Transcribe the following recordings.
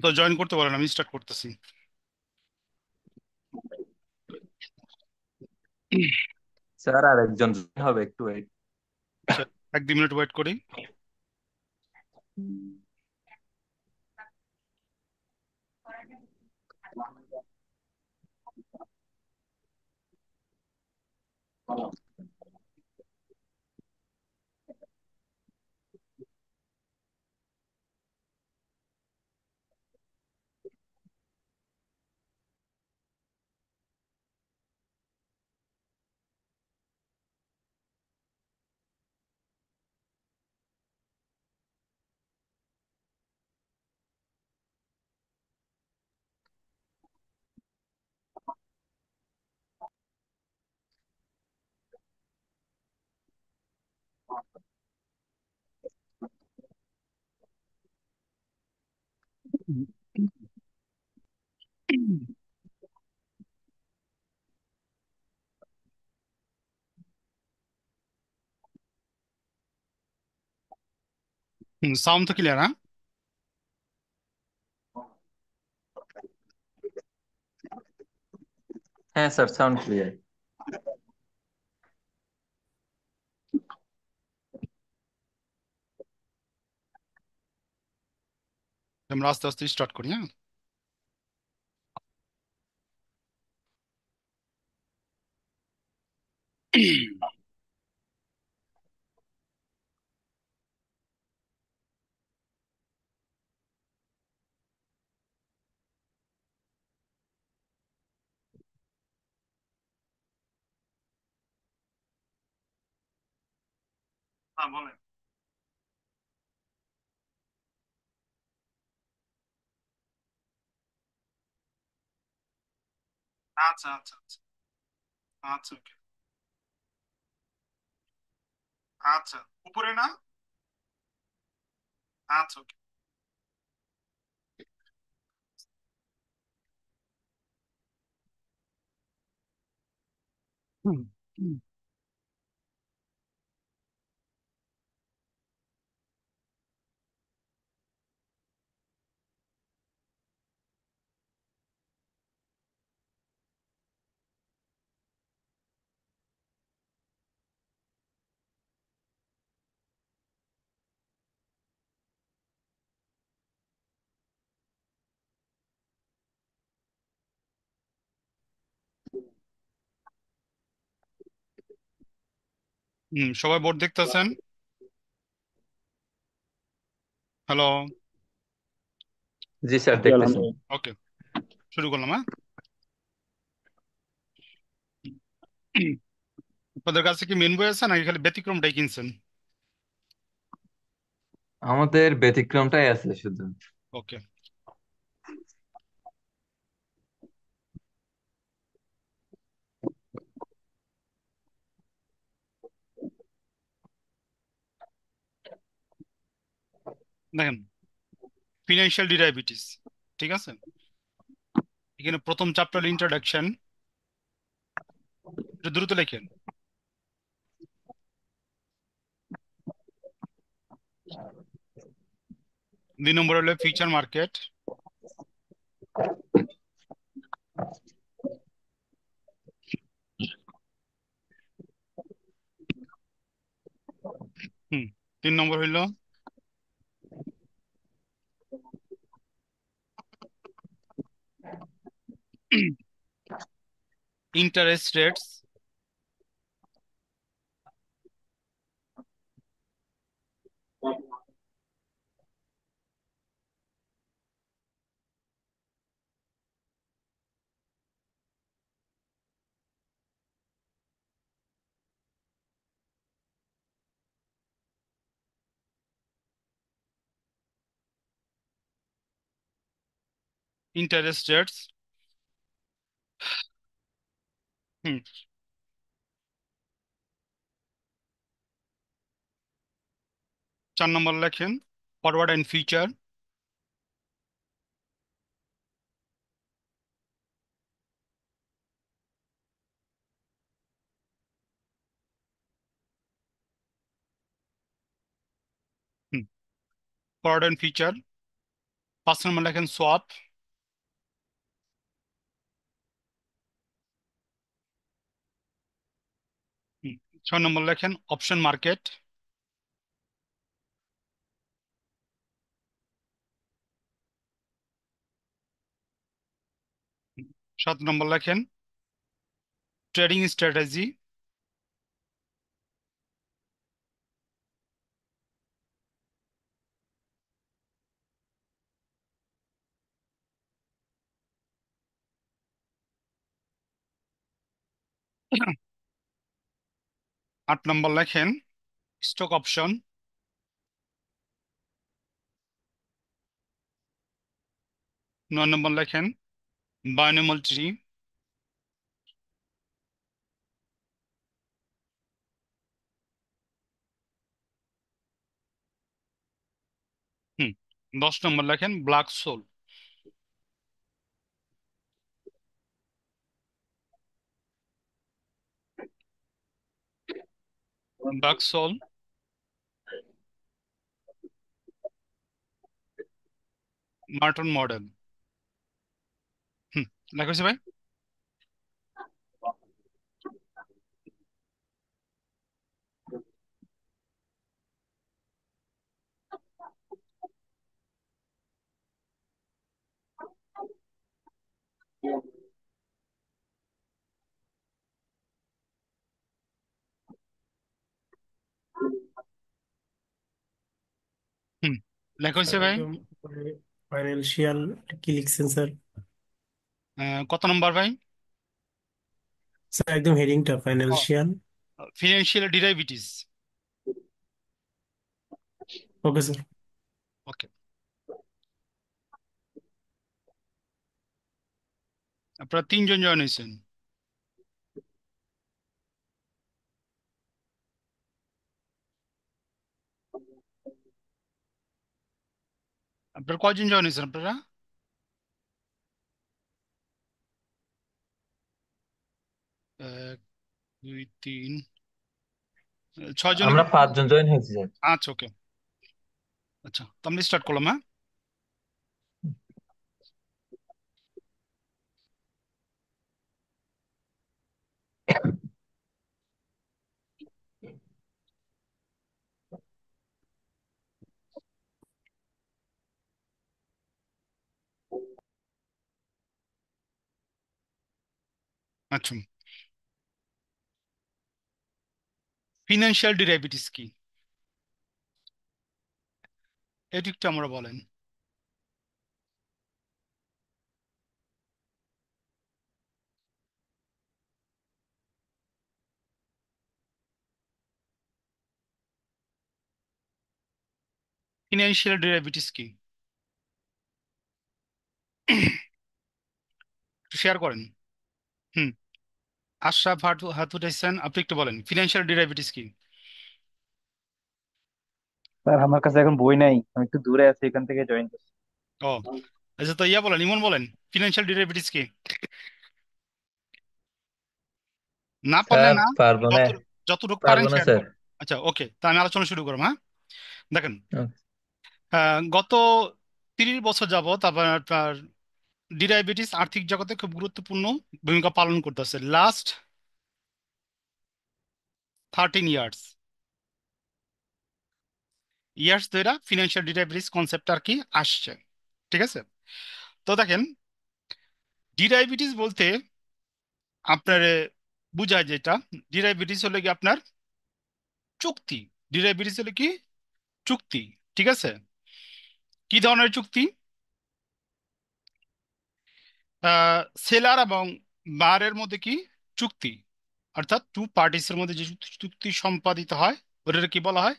তো জয়েন করতে পারেন, আমি স্টার্ট করতেছি। স্যার আর একজন হবে, একটু ওয়েট। আচ্ছা, 1-2 মিনিট ওয়েট করি। সাউন্ড তো ক্লিয়ার, হ্যাঁ? হ্যাঁ স্যার, সাউন্ড ক্লিয়ার। আমরা আস্তে আস্তে স্টার্ট করি, হ্যাঁ। হ্যাঁ, বলেন। আচ্ছা আচ্ছা আচ্ছা। আচ্ছা, ওকে। আচ্ছা, উপরে না? আচ্ছা, ওকে। সবাই বোর্ড দেখতেছেন? হ্যালো। জি স্যার, জি, দেখতেছি। আলহামদুলিল্লাহ। ওকে, শুরু করলাম, হ্যাঁ। আপনাদের কাছে কি মেন বই আছে নাকি খালি ব্যতিক্রমটাই কিনছেন? আমাদের ব্যতিক্রমটাই আছে শুধু। ওকে, দেখেন, ফিনান্সিয়াল ডিরাইভেটিভস, ঠিক আছে। এখানে প্রথম চ্যাপ্টার ইন্ট্রোডাকশন, একটু দ্রুত লেখেন। 2 নম্বর হলো ফিউচার মার্কেট। হুম 3 নম্বর হইলো ইন্টারেস্ট রেটস। Interest rates. হুম 4 নম্বর লেখেন ফরওয়ার্ড অ্যান্ড ফিউচার। হুম ফরওয়ার্ড অ্যান্ড ফিউচার। 5 নম্বর লেখেন সোয়াপ। 6 নম্বর লেখেন অপশন মার্কেট। 7 নম্বর লেখেন ট্রেডিং স্ট্র্যাটেজি। 8 নম্বর লেখেন স্টক অপশন। 9 নম্বর লেখেন বায়োনিমল ট্রি। 10 নম্বর লেখেন Black Scholes. Black Scholes, Merton model. হুম, লেখা হয়েছে ভাই? হুম, লেখা হয়েছে স্যার ভাই। একদম ফাইন্যান্সিয়াল কি লিখছেন স্যার? কত নম্বর ভাই? স্যার একদম হেডিংটা financial. Financial derivatives. Okay sir. Okay, আপনারা 3 জন জয়েন হয়েছেন। আপনারা কয়জন জয়েন হয়েছেন আপনারা? 1, 2, 3, 6 জন আমরা হলে। 5 জন জয়েন হয়েছি স্যার। আচ্ছা, ওকে। আচ্ছা, তো আমরা স্টার্ট করলাম, হ্যাঁ। আচ্ছা, ফিনান্সিয়াল ডিরাইভেটিভস কি এটা একটু আমরা বলেন। ফিনান্সিয়াল ডিরাইভেটিভস কি একটু শেয়ার করেন। হুম, আশরাফ হাত উঠাইছেন, আপনি একটু বলেন ফিনান্সিয়াল ডিরাইভেটিভস কি। স্যার আমার কাছে এখন বই নাই, আমি একটু দূরে আছি, এখান থেকে জয়েন করছি। ও আচ্ছা, তো বলেন, ইমন বলেন ফিনান্সিয়াল ডিরাইভেটিভস কি। না পারলে স্যার না, পারবো না। যত যতটুকু পারেন পারবো না শেয়ার স্যার। করেন। আচ্ছা, ওকে, তা আমি আলোচনা শুরু করবো, হ্যাঁ। দেখেন, Okay. গত 30 বছর যাবত আপনার ডিরাইভেটিভস আর্থিক জগতে খুব গুরুত্বপূর্ণ ভূমিকা পালন করতেছে। লাস্ট 13 ইয়ার্স ইয়ার্স ধরে ফিনান্সিয়াল ডিরাইভেটিভস কনসেপ্ট আর কি আসছে। ঠিক আছে, তো দেখেন, ডিরাইভেটিভস বলতে আপনার বুঝায় যেটা, ডিরাইভেটিভস হলো কি আপনার চুক্তি। ডিরাইভেটিভস হলো কি চুক্তি। ঠিক আছে, কি ধরনের চুক্তি? সেলার এবং বায়ারের মধ্যে কি চুক্তি, অর্থাৎ টু পার্টিস এর মধ্যে যে চুক্তি সম্পাদিত হয় ওটাকে কি বলা হয়?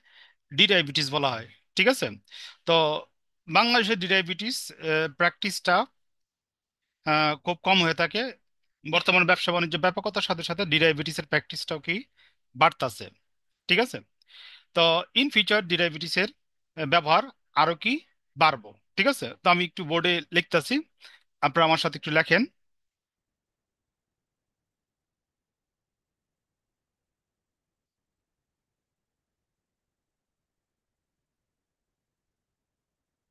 ডিরাইভেটিভস বলা হয়। ঠিক আছে, তো বাংলাদেশের ডিরাইভেটিভস প্র্যাকটিসটা খুব কম হয়ে থাকে। বর্তমান ব্যবসা বাণিজ্য ব্যাপকতার সাথে সাথে ডিরাইভেটিভস এর প্র্যাকটিসটাও কি বাড়তাছে। ঠিক আছে, তো ইন ফিউচার ডেরিভেটিভস এর ব্যবহার আরো কি বাড়বো। ঠিক আছে, তো আমি একটু বোর্ডে লিখতেছি, আপনারা আমার সাথে একটু লেখেন।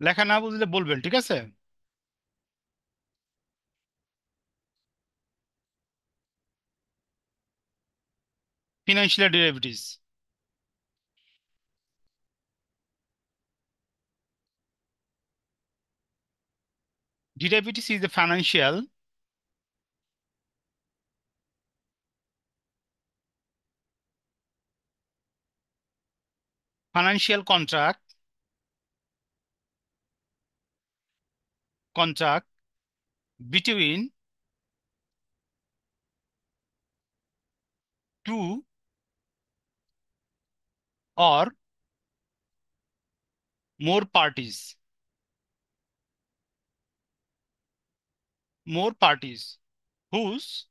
লেখা না বুঝলে বলবেন, ঠিক আছে? Financial derivatives, derivatives is the financial contract between two or more parties, whose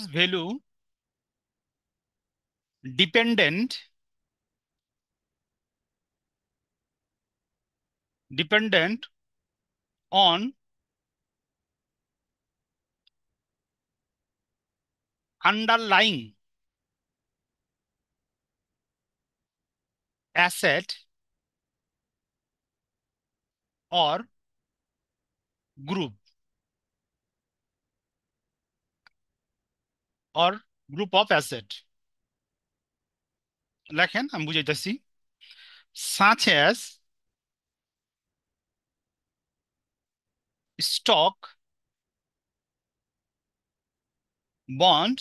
value dependent on underlying asset or group or group of asset। লেখেন, আমি বুঝাইতেছি। such as stock, bond,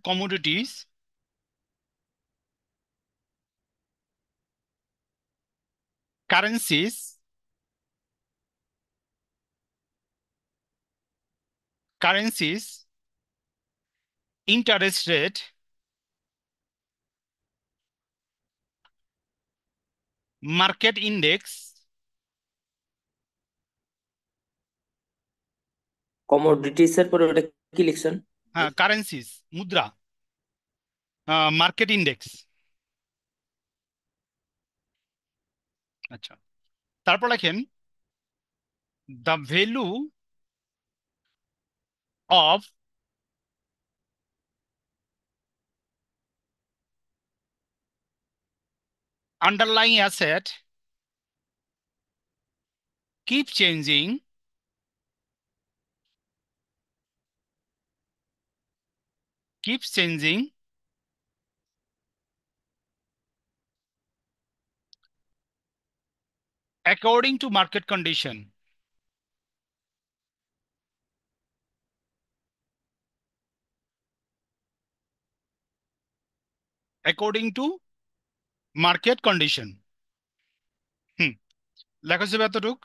commodities, currencies, interest rate, market index, commodities এর পরে ওটা কি লিখছেন? হ্যাঁ currencies মুদ্রা, market index. আচ্ছা, তারপর লেখেন the value of underlying asset keep changing keeps changing according to market condition, according to market condition। হুম, লেখা যাবে এতটুক।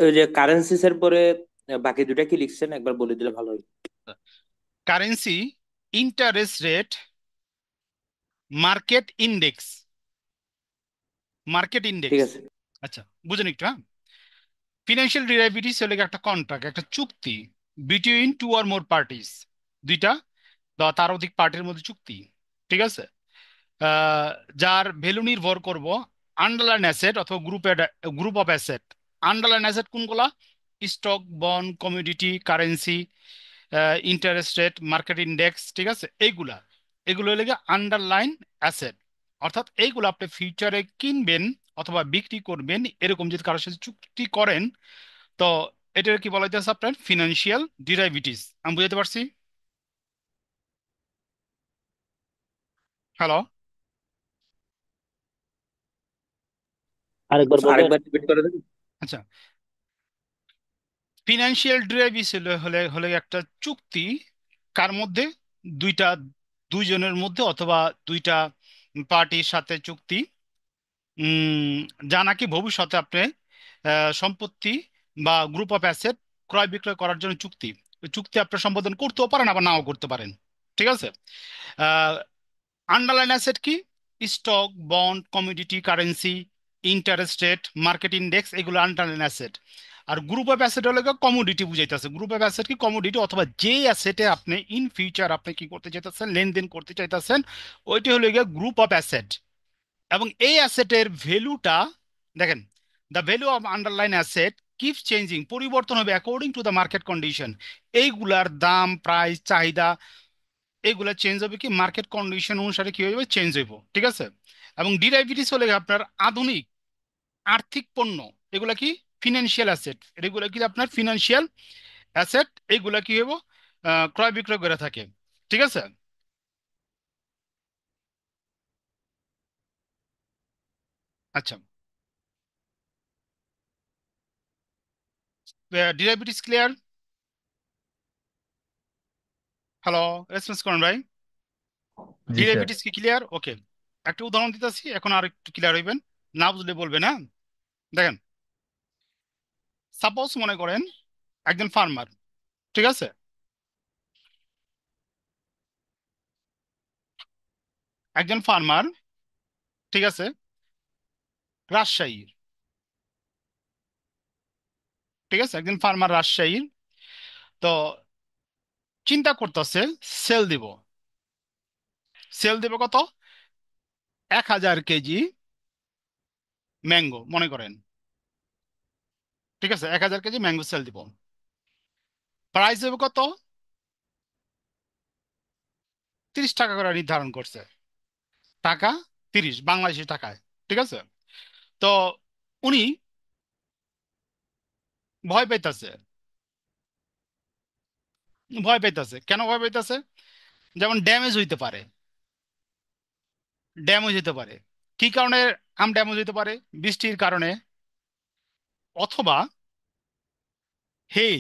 ওই যে কারেন্সিস এর পরে বাকি দুটা কি লিখছেন একবার বলে দিলে ভালো হয়। Currency, interest rate, market index, ঠিক আছে। আচ্ছা বুঝেন একটু, হ্যাঁ। ফিনান্সিয়াল ডেরিভেটিভস হলো একটা কন্ট্রাক্ট, একটা চুক্তি between two or more parties, দুইটা বা তার অধিক পার্টির মধ্যে চুক্তি, ঠিক আছে? আহ, যার ভ্যালু নির্ভর করব আন্ডারলাইন অ্যাসেট অথবা group of asset. Underlying asset কোনগুলা? Stock, bond, commodity, currency, interest rate, market index, ঠিক আছে? এগুলো লেগে আন্ডারলাইন অ্যাসেট। অর্থাৎ এইগুলো আপনি ফিউচারে কিনবেন অথবা বিক্রি করবেন, এরকম যদি কারোর সাথে চুক্তি করেন, তো এটার কি বলা হইতেছে আপনার ফিনান্সিয়াল ডিরাইভেটিভস। আমি বুঝাতে পারছি? হ্যালো? আরেকবার আচ্ছা, বলবেন? আরেকবার রিপিট করে দেন। আচ্ছা, ফিনান্সিয়াল ডেরিভেটিভস হলে হলে হলে একটা চুক্তি, কার মধ্যে? দুইটা, দুইজনের মধ্যে অথবা দুইটা পার্টির সাথে চুক্তি, উম, যা নাকি ভবিষ্যতে আপনি সম্পত্তি বা গ্রুপ অফ অ্যাসেট ক্রয় বিক্রয় করার জন্য চুক্তি। ওই চুক্তি আপনার সম্পাদন করতেও পারেন, আবার নাও করতে পারেন। ঠিক আছে। আন্ডারলাইন অ্যাসেট কি? Stock, bond, commodity, currency, interest rate, market index, এগুলো আন্ডারলাইন অ্যাসেট। আর গ্রুপ অফ অ্যাসেট হলো কমোডিটি বুঝাইতেছে। গ্রুপ অফ অ্যাসেট কি? কমোডিটি অথবা যে অ্যাসেটে আপনি ইন ফিউচার আপনি কি করতে চাইতেছেন, লেনদেন করতে চাইতেছেন, ওইটি হলো গিয়ে গ্রুপ অফ অ্যাসেট। এবং এই অ্যাসেটের ভ্যালুটা দেখেন, the value of underline asset keeps changing, পরিবর্তন হবে according to the market condition. এইগুলার দাম, প্রাইস, চাহিদা, এগুলা চেঞ্জ হবে কি মার্কেট কন্ডিশন অনুসারে কি হয়ে যাবে, চেঞ্জ হইব। ঠিক আছে। এবং ডিরাইভেটিভস হলে আপনার আধুনিক আর্থিক পণ্য, এগুলা কি ফিনান্সিয়াল অ্যাসেট, এগুলা কি আপনার ফিনান্সিয়াল অ্যাসেট, এগুলা কি হইব ক্রয় বিক্রয় করে থাকে। ঠিক আছে। আচ্ছা, ডিরাইভেটিভস ক্লিয়ার? হ্যালো, রেসপন্স করেন ভাই। জি স্যার। ডেরিভেটিভস কি ক্লিয়ার? ওকে, একটা উদাহরণ দিতেছি, এখন আর একটু ক্লিয়ার হইবেন। না বুঝলে বলবেন, হ্যাঁ। দেখেন, সাপোজ মনে করেন একজন ফার্মার, ঠিক আছে, একজন ফার্মার, ঠিক আছে, রাজশাহীর, ঠিক আছে, একজন ফার্মার রাজশাহীর। তো চিন্তা করতেছে সেল দিব। সেল দিব কত? 1000 কেজি ম্যাঙ্গো মনে করেন। ঠিক আছে, 1000 কেজি ম্যাঙ্গো সেল দিব। প্রাইস দেবে কত? 30 টাকা করে নির্ধারণ করছে। টাকা 30 বাংলাদেশি টাকায়। ঠিক আছে। তো উনি ভয় পাইতেছে। ভয় পাইতেছে কেন? ভয় পাইতেছে যেমন ড্যামেজ হইতে পারে। ড্যামেজ হইতে পারে কি কারণে? আম ড্যামেজ হইতে পারে বৃষ্টির কারণে, অথবা হেই,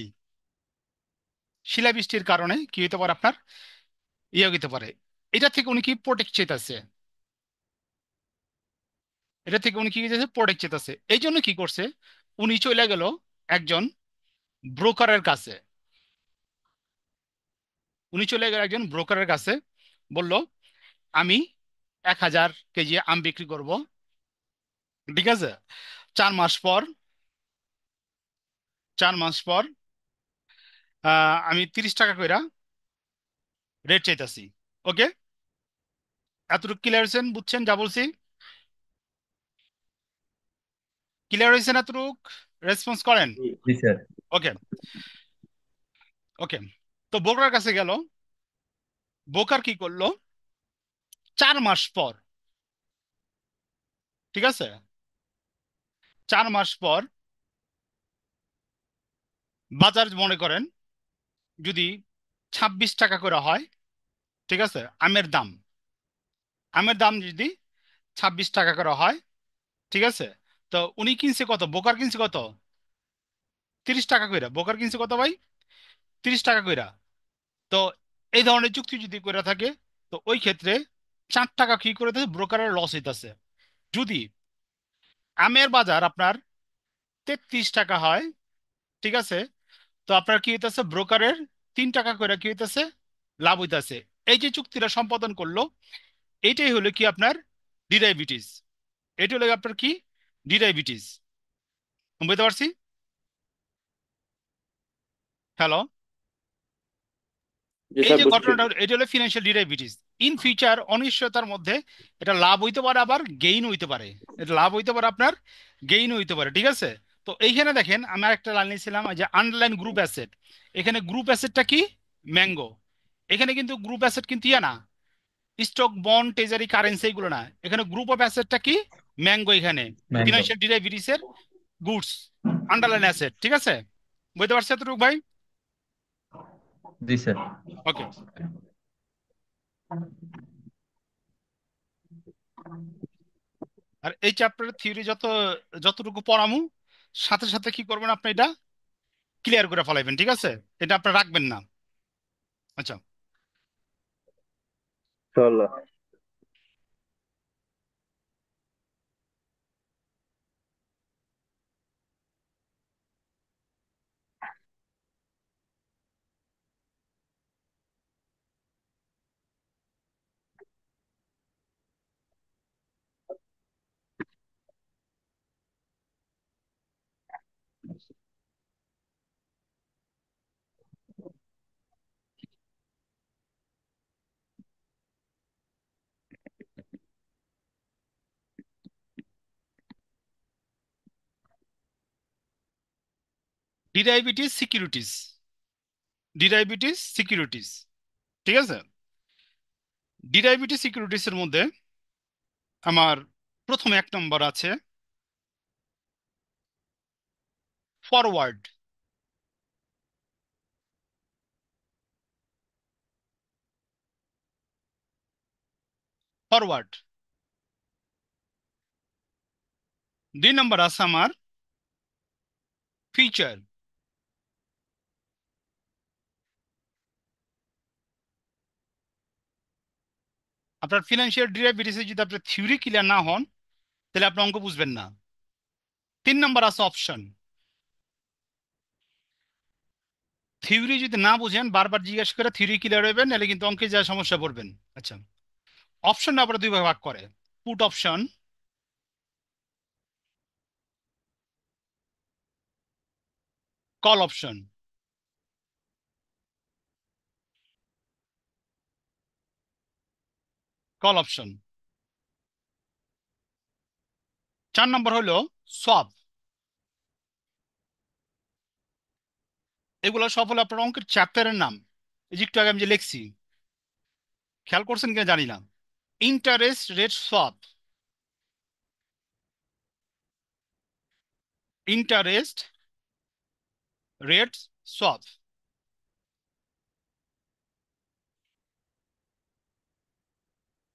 শিলাবৃষ্টির কারণে কি হইতে পারে আপনার, ইয়ে হইতে পারে। এটা থেকে উনি কি প্রোটেক্ট চেতাছে, এটা থেকে উনি কি চাইছে, প্রোটেক্ট চেতাছে। এই জন্য কি করছে, উনি চলে গেল একজন ব্রোকারের কাছে। উনি চলে গেল একজন ব্রোকারের কাছে, বলল আমি 1000 কেজি আম বিক্রি করব। ঠিক আছে। 4 মাস পর, 4 মাস পর আমি 30 টাকা কইরা রেট চাইতাছি। ওকে, এতটুকু ক্লিয়ার হয়েছেন? বুঝছেন যা বলছি? ক্লিয়ার হয়েছেন এতটুক? রেসপন্স করেন। জি। জি স্যার। ওকে। ওকে, তো ব্রোকার কাছে গেল। ব্রোকার কি করলো? 4 মাস পর, ঠিক আছে, 4 মাস পর বাজার মনে করেন যদি 26 টাকা করে হয়, ঠিক আছে, আমের দাম, আমের দাম যদি 26 টাকা করে হয়, ঠিক আছে, তো উনি কিনছে কত? ব্রোকার কিনছে কত? 30 টাকা কইরা। ব্রোকার কিনছে কত ভাই? 30 টাকা কইরা। তো এই ধরনের চুক্তি যদি করে থাকে, তো ওই ক্ষেত্রে 4 টাকা কি করে দিতেছে, ব্রোকারের লস হইতেছে। যদি আমের বাজার আপনার 33 টাকা হয়, ঠিক আছে, তো আপনার কি হইতেছে, ব্রোকারের 3 টাকা করে কি হইতেছে, লাভ হইতেছে। এই যে চুক্তিটা সম্পাদন করলো, এইটাই হলো কি আপনার ডিরাইভিটিস। এটা হলো আপনার কি ডিরাইভিটিস। বুঝতে পারছি? হ্যালো। জি এই স্যার, যে বুঝছি। ঘটনাটা, এটা হলো ফিনান্সিয়াল ডিরাইভেটিভস। ইন ফিউচার অনিশ্চয়তার মধ্যে এটা লাভ হইতে পারে, আবার গেইন হইতে পারে। এটা লাভ হইতে পারে, আপনার গেইন হইতে পারে। ঠিক আছে। তো এইখানে দেখেন, আমি একটা লাইন নিয়েছিলাম যে আন্ডারলাইন গ্রুপ অ্যাসেট। এখানে গ্রুপ অ্যাসেটটা কি? ম্যাঙ্গো। এখানে কিন্তু গ্রুপ অ্যাসেট কিন্তু ইয়া না, স্টক, বন্ড, ট্রেজারি, কারেন্সি, এগুলো না। এখানে গ্রুপ অফ অ্যাসেটটা কি? ম্যাঙ্গো। এখানে ম্যাঙ্গো। ফিনান্সিয়াল ডিরাইভেটিভস এর গুডস, আন্ডারলাইন অ্যাসেট। ঠিক আছে, বুঝতে পারছি এতটুকু ভাই? জি স্যার। ওকে। আর এই চ্যাপ্টারের থিওরি যতটুকু পড়ামু, সাথে সাথে কি করবেন আপনি, এটা ক্লিয়ার করে ফেলাইবেন। ঠিক আছে, এটা আপনি রাখবেন না। আচ্ছা। চলো। ডিরাইভেটিভ সিকিউরিটিজ, ডিরাইভেটিভ সিকিউরিটিজ, ঠিক আছে। ডিরাইভেটিভ সিকিউরিটিজ এর মধ্যে আমার প্রথম 1 নম্বর আছে ফরওয়ার্ড। ফরওয়ার্ড। 2 নম্বর আছে আমার ফিচার। আপনার ফিনান্সিয়াল ডিরাইভেটিভস যদি আপনার থিওরি ক্লিয়ার না হন তাহলে আপনি অঙ্ক বুঝবেন না। 3 নম্বর আছে অপশন। থিওরি যদি না বুঝেন বারবার জিজ্ঞেস করে থিওরি ক্লিয়ার হইবেন, নাহলে কিন্তু অঙ্কে যা সমস্যা পড়বেন। আচ্ছা, অপশন আবার 2 ভাগে ভাগ করে, put option, call option. Call option. 4 নম্বর হলো সোয়াপ। এগুলো সব হলো আপনার অঙ্কের চ্যাপ্টারের নাম। এই যে একটু আগে আমি যে লিখছি, খেয়াল করছেন কিনা জানি না। Interest rate swap, interest rate swap.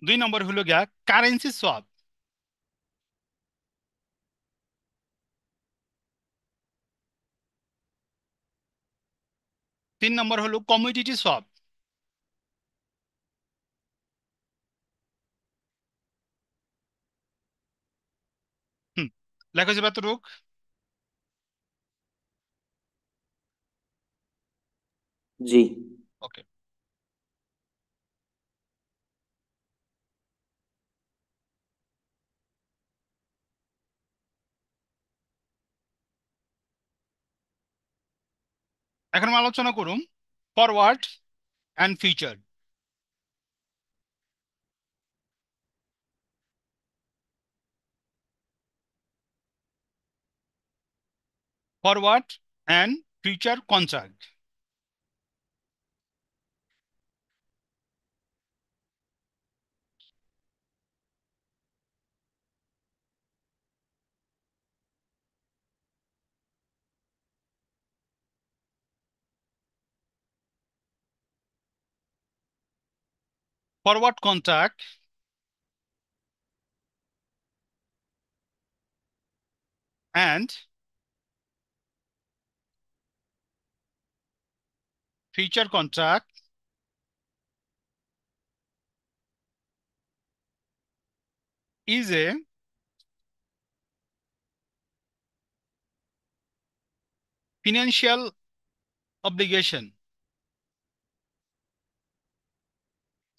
2 number হলো গিয়া কারেন্সি সোয়াপ। 3 নম্বর হলো কমোডিটি সোয়াপ। হুম, লেখা যাবে এতটুক। জি। ওকে, এখন আমরা আলোচনা করুন forward and future. Forward and future contract. Forward contract and future contract is a financial obligation,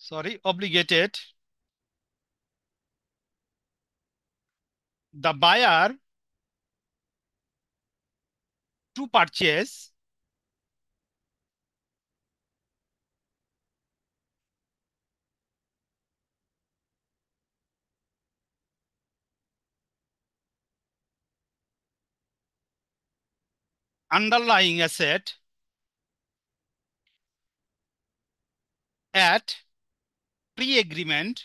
sorry, obligated the buyer to purchase underlying asset at pre-agreement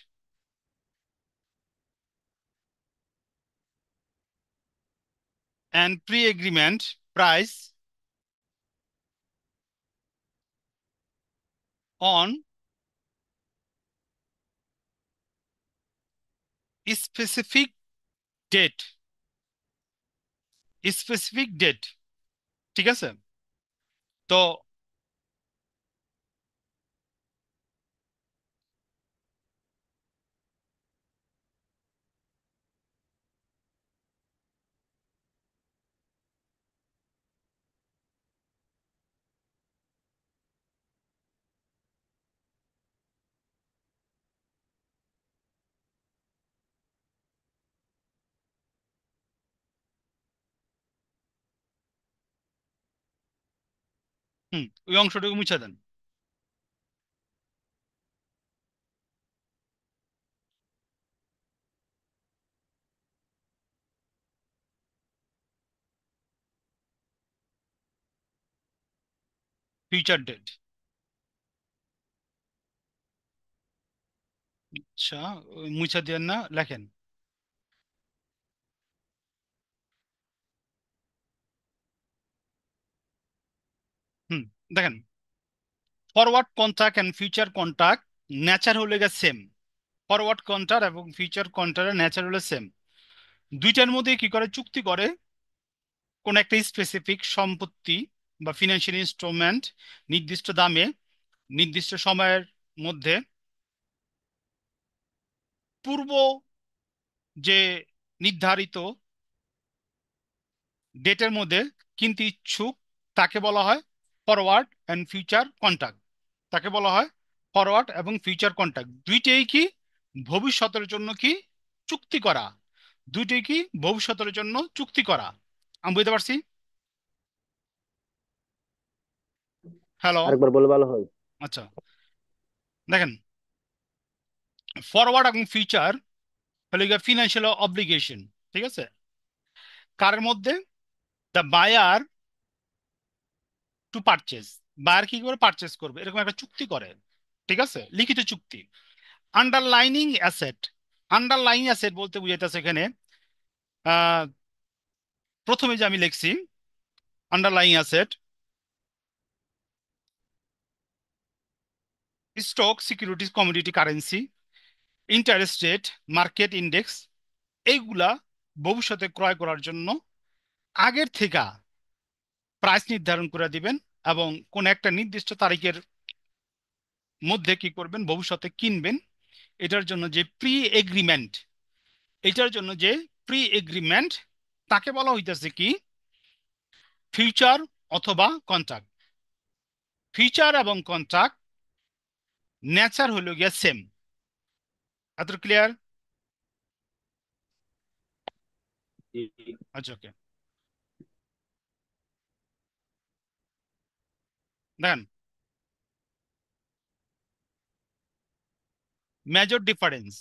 and pre-agreement price on specific date, specific date, ঠিক আছে। তো ওই অংশটুকু মুছে দেন। Future date. আচ্ছা, মুছা দিয়ে না, লেখেন। হুম, দেখেন, forward contract and future contract nature হলে গিয়ে সেম। ফরওয়ার্ড কন্ট্রাক্ট এবং ফিউচার কন্ট্রাক্টের নেচার হলে সেম। দুইটার মধ্যে কি করে চুক্তি করে, কোন একটা স্পেসিফিক সম্পত্তি বা ফিনান্সিয়াল ইনস্ট্রুমেন্ট নির্দিষ্ট দামে নির্দিষ্ট সময়ের মধ্যে পূর্ব যে নির্ধারিত ডেটের মধ্যে কিনতে ইচ্ছুক, তাকে বলা হয় ফরওয়ার্ড এন্ড ফিউচার কন্ট্রাক্ট। তাকে বলা হয় ফরওয়ার্ড এবং ফিউচার কন্ট্রাক্ট। দুইটাই কি ভবিষ্যতের জন্য কি চুক্তি করা, দুইটাই কি ভবিষ্যতের জন্য চুক্তি করা। আমি বুঝতে পারছি? হ্যালো। আরেকবার বলে ভালো হয়। আচ্ছা, দেখেন, ফরওয়ার্ড এবং ফিউচার হলো গিয়ে ফিনান্সিয়াল অব্লিগেশন। ঠিক আছে? কারের মধ্যে the buyer to purchase, buyer কি করে পারচেজ করবে এরকম একটা চুক্তি করে। ঠিক আছে? লিখিত চুক্তি। আন্ডারলাইনিং অ্যাসেট, আন্ডারলাইং অ্যাসেট বলতে বুঝাইতেছে এখানে আহ, প্রথমে যে আমি লিখছি underlying asset, stock, securities, commodity, currency, interest rate, market index, এইগুলা ভবিষ্যতে ক্রয় করার জন্য আগের থেকে প্রাইস নির্ধারণ করে দিবেন এবং কোন একটা নির্দিষ্ট তারিখের মধ্যে কি করবেন, ভবিষ্যতে কিনবেন। এটার জন্য যে প্রি এগ্রিমেন্ট, এটার জন্য যে প্রি এগ্রিমেন্ট, তাকে বলা হইতেছে কি ফিউচার অথবা কন্ট্রাক্ট। ফিউচার এবং কন্ট্রাক্ট নেচার হলো গিয়া সেম। এত ক্লিয়ার? আচ্ছা, ওকে। দেখেন, মেজর ডিফারেন্স।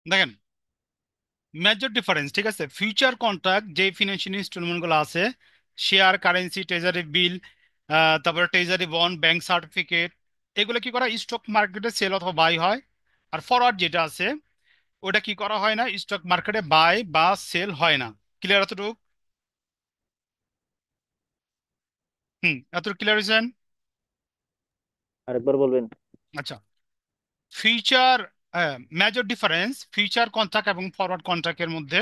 দেখেন, মেজর ডিফারেন্স, ঠিক আছে। ফিউচার কন্ট্রাক্ট যে ফিনান্সিয়াল ইনস্ট্রুমেন্ট গুলো আছে, শেয়ার, কারেন্সি, ট্রেজারি বিল, তারপরে ট্রেজারি বন্ড, ব্যাংক সার্টিফিকেট, এগুলো কি করা স্টক মার্কেটে সেল অথবা বাই হয়। আর ফরওয়ার্ড যেটা আছে, ওটা কি করা হয় না, স্টক মার্কেটে বাই বা সেল হয় না। ক্লিয়ার এতটুকু? এতটুকু ক্লিয়ার হয়েছেন? আরেকবার বলবেন? আচ্ছা, future, major difference future contract এবং ফরওয়ার্ড কন্ট্রাক্টের মধ্যে।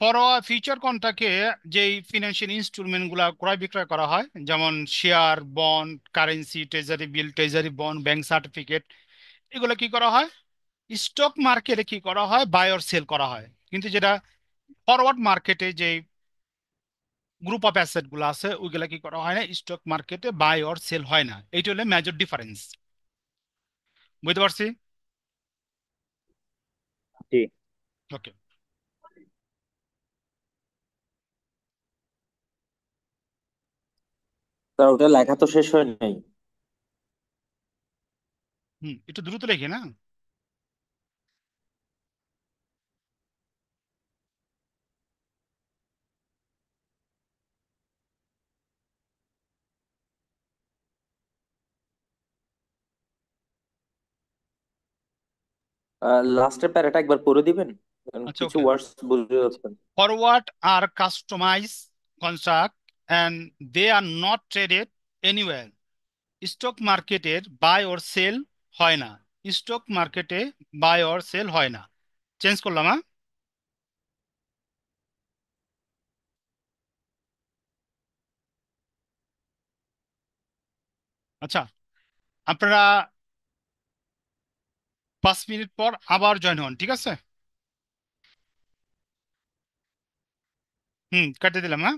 ফরওয়ার্ড ফিউচার কন্ট্রাক্টে যেই ফিনান্সিয়াল ইনস্ট্রুমেন্ট গুলা ক্রয় বিক্রয় করা হয়, যেমন share, bond, currency, treasury bill, treasury bond, bank certificate, এগুলো কি করা হয়, স্টক মার্কেটে কি করা হয়, বাই অর সেল করা হয়। কিন্তু যেটা ফরওয়ার্ড মার্কেটে যে গ্রুপ অফ অ্যাসেট গুলো আছে, ওইগুলা কি করা হয় না, স্টক মার্কেটে বাই অর সেল হয় না। এইটা হলো মেজর ডিফারেন্স। বুঝতে পারছি? জি। ওকে। স্যার ওটা লেখা তো শেষ হয় নাই। একটু দ্রুত লেখি না। লাস্টের প্যারাটা একবার পড়ে দিবেন, কারণ আচ্ছা, কিছু ওকে। ওয়ার্ডস বুঝতে আচ্ছা, পারছেন। ফরওয়ার্ড আর customize contract and they are not traded anywhere. Stock মার্কেটের বাই অর সেল হয় না। স্টক মার্কেটে বাই অর সেল হয় না। চেঞ্জ করলাম, হ্যাঁ। আচ্ছা, আপনারা 5 মিনিট পর আবার জয়েন হন, ঠিক আছে? কেটে দিলাম, হ্যাঁ।